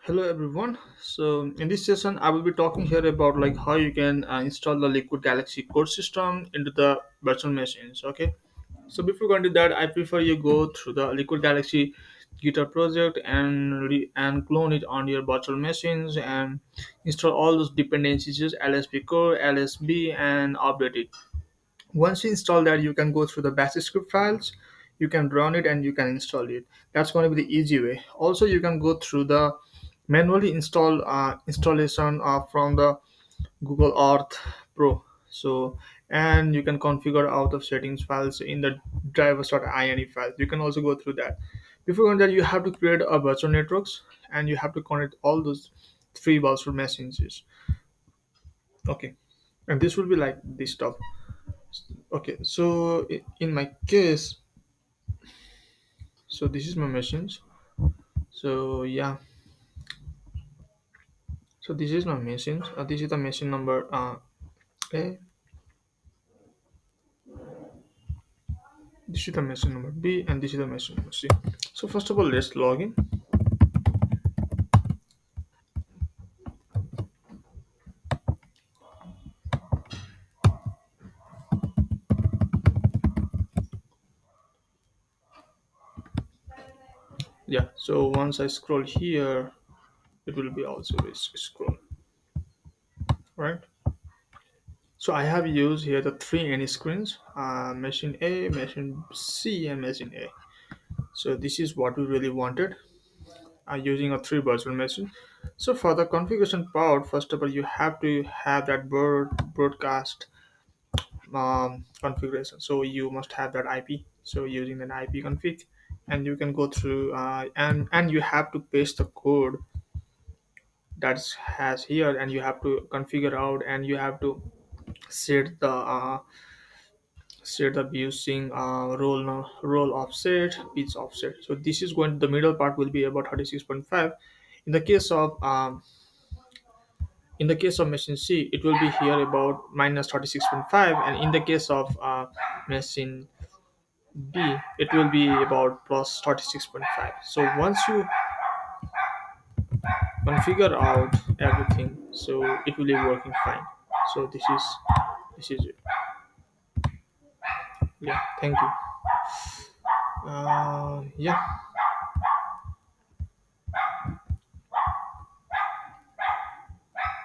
Hello everyone. So in this session, I will be talking here about like how you can install the Liquid Galaxy core system into the virtual machines. Okay. So before going to that, I prefer you go through the Liquid Galaxy Guitar project and clone it on your virtual machines and install all those dependencies, LSP core, LSB, and update it. Once you install that, you can go through the bash script files, you can run it and you can install it. That's going to be the easy way. Also, you can go through the manually installation from the Google Earth Pro. So and you can configure out of settings files in the drivers.ini file. You can also go through that. Before going there, you have to create a virtual networks and you have to connect all those three virtual machines. Okay, and this will be like this stuff. Okay, so in my case, so this is my machines. So yeah, so this is my machines. This is the machine number A. This is the machine number B, and this is the machine number C. So first of all, let's log in. Yeah. So once I scroll here, it will be also scroll, right? So I have used here the three any screens: machine A, machine C, and machine A. So this is what we really wanted. Using a three virtual machine. So for the configuration part, first of all, you have to have that broadcast configuration. So you must have that IP. So using an IP config, and you can go through and you have to paste the code that has here, and you have to configure out, and you have to set the using roll offset, pitch offset. So this is going. The middle part will be about 36.5. In the case of machine C, it will be here about minus 36.5, and in the case of machine B, it will be about plus 36.5. So once you configure out everything, so it will be working fine. So this is it. Yeah, thank you. Yeah.